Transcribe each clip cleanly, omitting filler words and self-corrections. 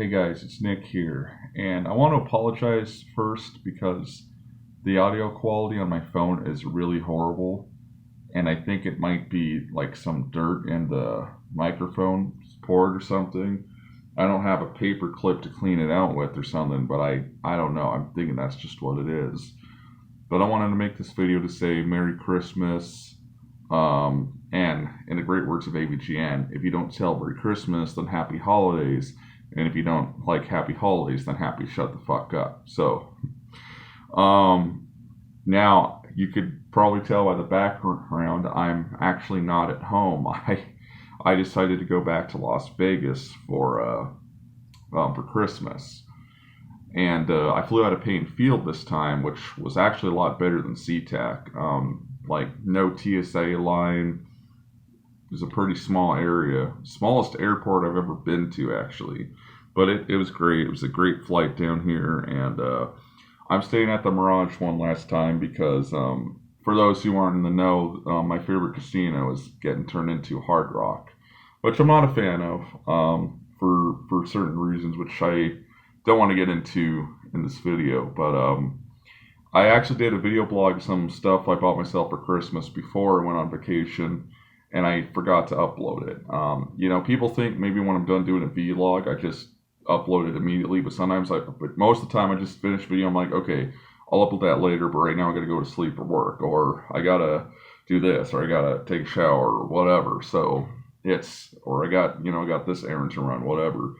Hey guys, it's Nick here, and I want to apologize first because the audio quality on my phone is really horrible, and I think it might be like some dirt in the microphone port or something. I don't have a paper clip to clean it out with or something, but I don't know. I'm thinking that's just what it is. But I wanted to make this video to say Merry Christmas, and in the great words of AVGN, if you don't celebrate Christmas, then Happy Holidays. And if you don't like Happy Holidays, then happy shut the fuck up. So, um, now you could probably tell by the background, I'm actually not at home. I decided to go back to Las Vegas for Christmas, and I flew out of Payne Field this time, which was actually a lot better than SeaTac. Like no TSA line. It was a pretty small area, smallest airport I've ever been to actually, but it was great. It was a great flight down here, and I'm staying at the Mirage one last time because for those who aren't in the know, my favorite casino is getting turned into Hard Rock, which I'm not a fan of for certain reasons, which I don't want to get into in this video, but I actually did a video blog, some stuff I bought myself for Christmas before I went on vacation, and I forgot to upload it. People think maybe when I'm done doing a vlog, I just upload it immediately, but but most of the time I just finish video. I'm like, okay, I'll upload that later, but right now I gotta go to sleep or work, or I gotta do this, or I gotta take a shower or whatever. So or I got this errand to run, whatever.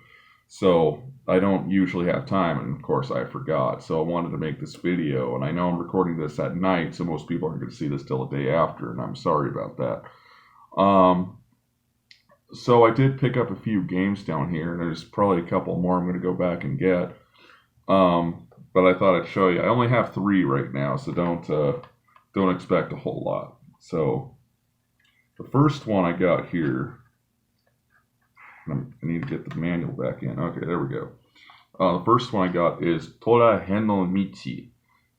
So I don't usually have time, and of course I forgot. So I wanted to make this video, and I know I'm recording this at night, so most people aren't going to see this till the day after, and I'm sorry about that. So I did pick up a few games down here, and there's probably a couple more I'm going to go back and get. But I thought I'd show you. I only have 3 right now, so don't expect a whole lot. So the first one I got here. I need to get the manual back in. Okay, there we go. The first one I got is Tora Henno Michi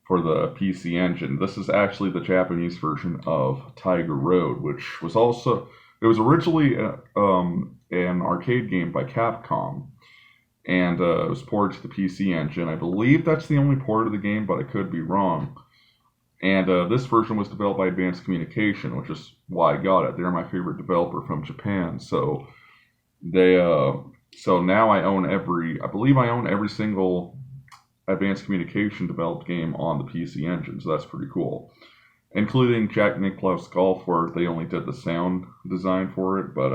for the PC Engine. This is actually the Japanese version of Tiger Road, which was it was originally an arcade game by Capcom, and it was ported to the PC Engine. I believe that's the only port of the game, but I could be wrong. And this version was developed by Advanced Communication, which is why I got it. They're my favorite developer from Japan, so so now I believe I own every single Advanced Communication developed game on the PC Engine, so that's pretty cool. Including Jack Nicklaus Golf, where they only did the sound design for it, but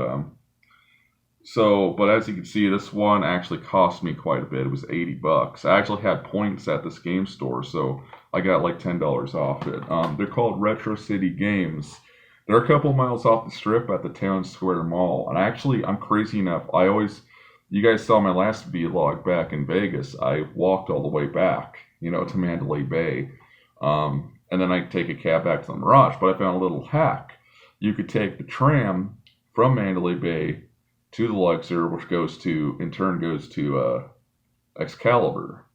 as you can see, this one actually cost me quite a bit. It was $80. I actually had points at this game store, so I got like $10 off it. They're called Retro City Games. They're a couple miles off the strip at the Town Square Mall. And I'm crazy enough. You guys saw my last vlog back in Vegas. I walked all the way back, to Mandalay Bay. And then I take a cab back to the Mirage. But I found a little hack. You could take the tram from Mandalay Bay to the Luxor, which in turn goes to Excalibur.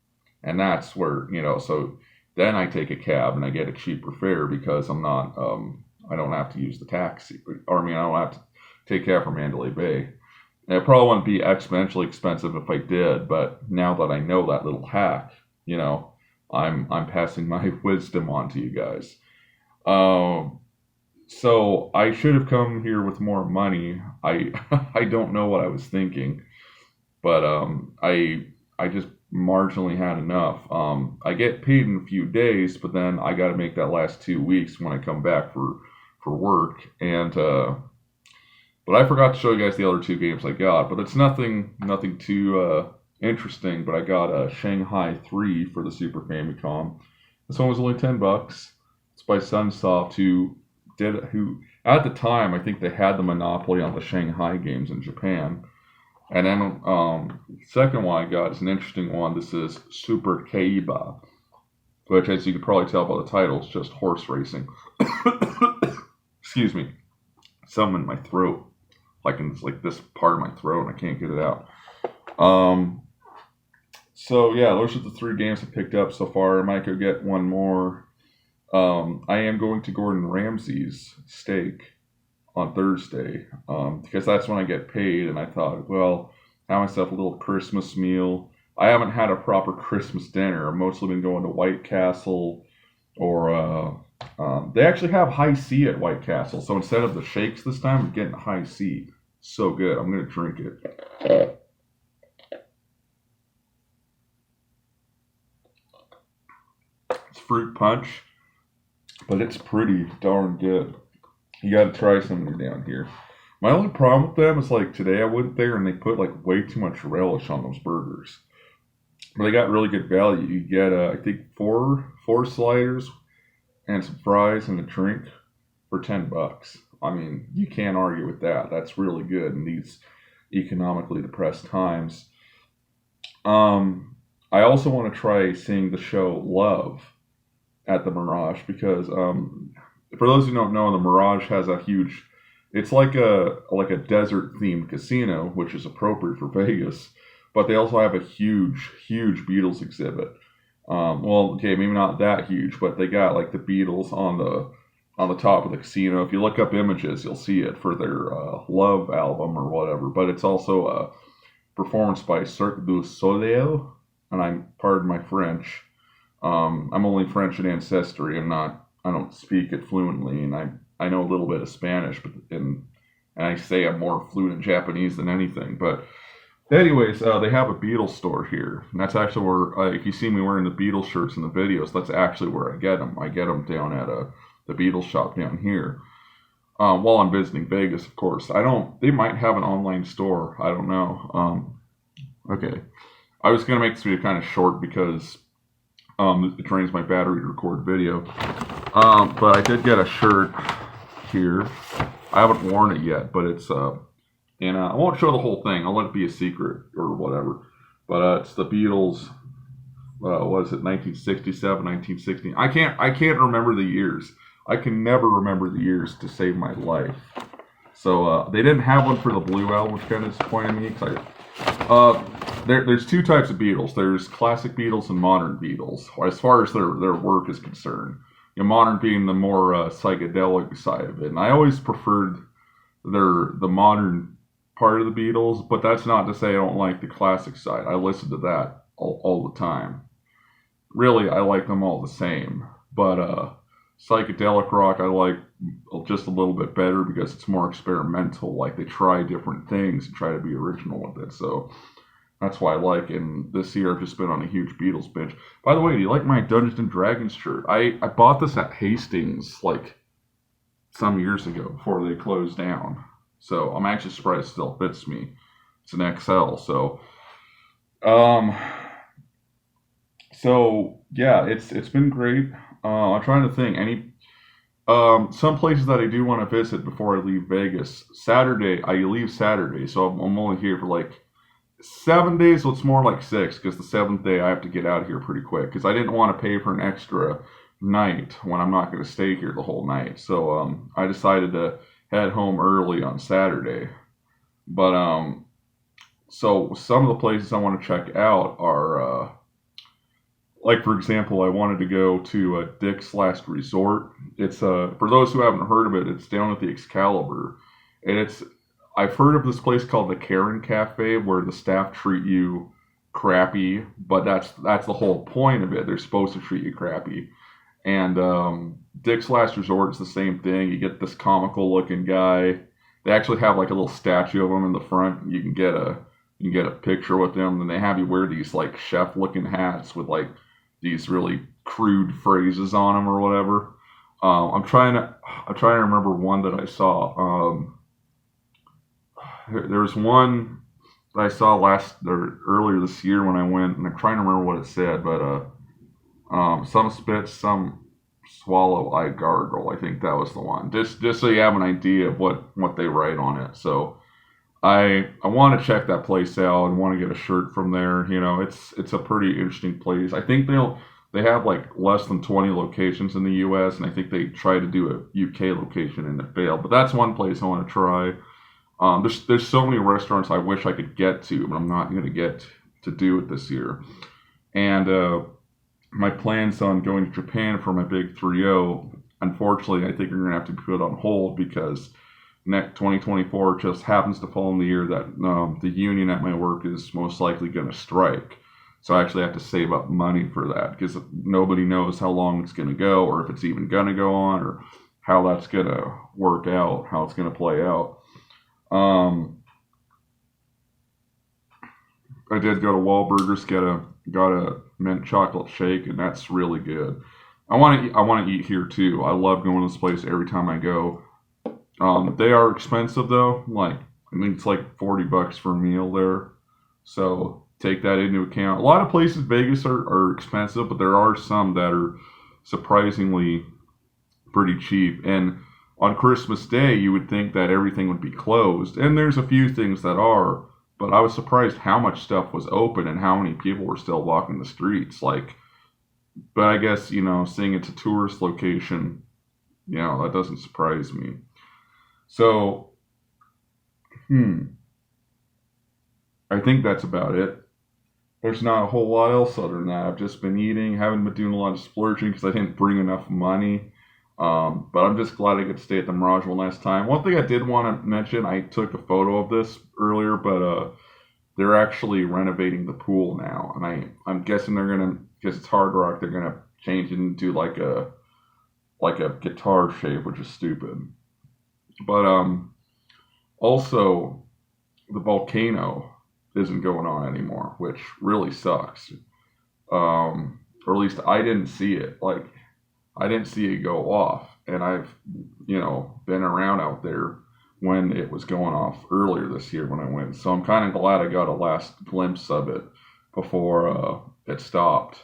And that's where, so then I take a cab and I get a cheaper fare because I don't have to use the taxi. I don't have to take cab from Mandalay Bay. And it probably wouldn't be exponentially expensive if I did, but now that I know that little hack, I'm passing my wisdom on to you guys. So I should have come here with more money. I I don't know what I was thinking, but I just marginally had enough. I get paid in a few days, but then I got to make that last 2 weeks when I come back for work, and but I forgot to show you guys the other 2 games I got, but it's nothing too interesting. But I got Shanghai 3 for the Super Famicom. This one was only $10. It's by Sunsoft, who at the time I think they had the monopoly on the Shanghai games in Japan. And then second one I got is an interesting one. This is Super Kaiba, which, as you can probably tell by the title, is just horse racing. Excuse me. Something in my throat. It's like this part of my throat and I can't get it out. So yeah, those are the 3 games I picked up so far. I might go get one more. I am going to Gordon Ramsay's steak on Thursday, because that's when I get paid, and I thought, well, have myself a little Christmas meal. I haven't had a proper Christmas dinner. I've mostly been going to White Castle or they actually have high C at White Castle. So instead of the shakes this time, I'm getting high C. So good. I'm gonna drink it. It's fruit punch, but it's pretty darn good. You got to try something down here. My only problem with them is like today I went there and they put like way too much relish on those burgers. But they got really good value. You get I think four sliders and some fries and a drink for $10. I mean, you can't argue with that. That's really good in these economically depressed times. I also want to try seeing the show Love at the Mirage because for those who don't know, the Mirage has a huge. It's like a desert themed casino, which is appropriate for Vegas. But they also have a huge Beatles exhibit. Well, okay, maybe not that huge, but they got like the Beatles on the top of the casino. If you look up images, you'll see it for their Love album or whatever. But it's also a performance by Cirque du Soleil, and I'm pardon my French. I'm only French in ancestry. I don't speak it fluently, and I know a little bit of Spanish, but and I say I'm more fluent in Japanese than anything. But anyways, they have a Beatles store here, and that's actually where if you see me wearing the Beatles shirts in the videos, that's actually where I get them. I get them down at the Beatles shop down here. While I'm visiting Vegas, of course. I don't. They might have an online store. I don't know. Okay, I was gonna make this video kind of short because it drains my battery to record video. But I did get a shirt here. I haven't worn it yet, but it's and I won't show the whole thing. I'll let it be a secret or whatever. But it's the Beatles. What is it? 1967, 1960. I can't remember the years. I can never remember the years to save my life. So they didn't have one for the Blue album, which kind of disappointed me. There's two types of Beatles. There's classic Beatles and modern Beatles, as far as their work is concerned. You know, modern being the more psychedelic side of it. And I always preferred the modern part of the Beatles, but that's not to say I don't like the classic side. I listen to that all the time. Really, I like them all the same. But psychedelic rock I like just a little bit better because it's more experimental. Like they try different things and try to be original with it. So that's why I like it. And this year I've just been on a huge Beatles binge. By the way, do you like my Dungeons and Dragons shirt? I bought this at Hastings like some years ago before they closed down. So I'm actually surprised it still fits me. It's an XL. So yeah, it's been great. I'm trying to think some places that I do want to visit before I leave Vegas. Saturday, I leave Saturday, so I'm only here for like 7 days. So it's more like 6 because the 7th day I have to get out of here pretty quick because I didn't want to pay for an extra night when I'm not going to stay here the whole night. So I decided to head home early on Saturday. But so some of the places I want to check out are like for example, I wanted to go to Dick's Last Resort. It's for those who haven't heard of it, it's down at the Excalibur, and I've heard of this place called the Karen Cafe where the staff treat you crappy, but that's the whole point of it. They're supposed to treat you crappy. And Dick's Last Resort is the same thing. You get this comical looking guy. They actually have like a little statue of him in the front. You can get a picture with them, and they have you wear these like chef looking hats with like these really crude phrases on them or whatever. I'm trying to remember one that I saw. There's one that I saw earlier this year when I went, and I'm trying to remember what it said, but some spit, some swallow, I gargle. I think that was the one. Just so you have an idea of what they write on it. So I want to check that place out and want to get a shirt from there. You know, it's a pretty interesting place. I think they have like less than 20 locations in the U.S. and I think they tried to do a UK location and it failed. But that's one place I want to try. There's so many restaurants I wish I could get to, but I'm not going to get to do it this year. And my plans on going to Japan for my big 3-0, unfortunately, I think are going to have to be put on hold because next 2024 just happens to fall in the year that the union at my work is most likely going to strike. So I actually have to save up money for that because nobody knows how long it's going to go or if it's even going to go on or how that's going to work out, how it's going to play out. I did go to Wahlburgers, got a mint chocolate shake, and that's really good. I want to eat here too. I love going to this place every time I go. They are expensive though. Like I think it's like $40 for a meal there. So take that into account. A lot of places in Vegas are expensive, but there are some that are surprisingly pretty cheap. And on Christmas Day, you would think that everything would be closed, and there's a few things that are. But I was surprised how much stuff was open and how many people were still walking the streets. Like, but I guess seeing it's a tourist location, that doesn't surprise me. So, I think that's about it. There's not a whole lot else other than that. I've just been eating, haven't been doing a lot of splurging because I didn't bring enough money. But I'm just glad I could stay at the Mirage one last time. One thing I did want to mention, I took a photo of this earlier, but they're actually renovating the pool now, and I'm guessing they're gonna, because it's Hard Rock, they're gonna change it into like a guitar shape, which is stupid. But also the volcano isn't going on anymore, which really sucks. Or at least I didn't see it. Like I didn't see it go off, and I've been around out there when it was going off earlier this year when I went. So I'm kind of glad I got a last glimpse of it before it stopped.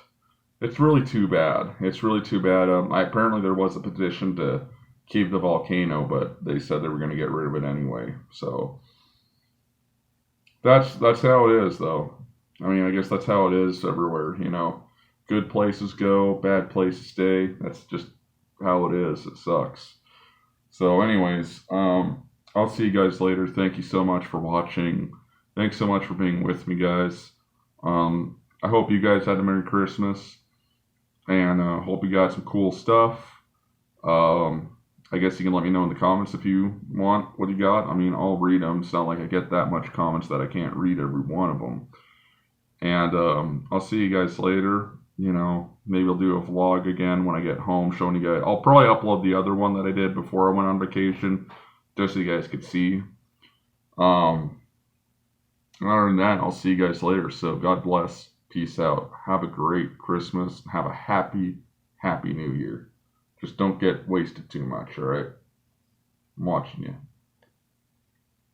It's really too bad. It's really too bad. Apparently there was a petition to keep the volcano, but they said they were going to get rid of it anyway. So that's how it is, though. I mean, I guess that's how it is everywhere. Good places go, bad places stay. That's just how it is. It sucks. So, anyways, I'll see you guys later. Thank you so much for watching. Thanks so much for being with me, guys. I hope you guys had a Merry Christmas, and hope you got some cool stuff. I guess you can let me know in the comments if you want what you got. I mean, I'll read them. It's not like I get that much comments that I can't read every one of them. And I'll see you guys later. Maybe I'll do a vlog again when I get home showing you guys. I'll probably upload the other one that I did before I went on vacation, just so you guys could see. Other than that, I'll see you guys later. So God bless. Peace out. Have a great Christmas. Have a happy, happy New Year. Just don't get wasted too much, all right? I'm watching you.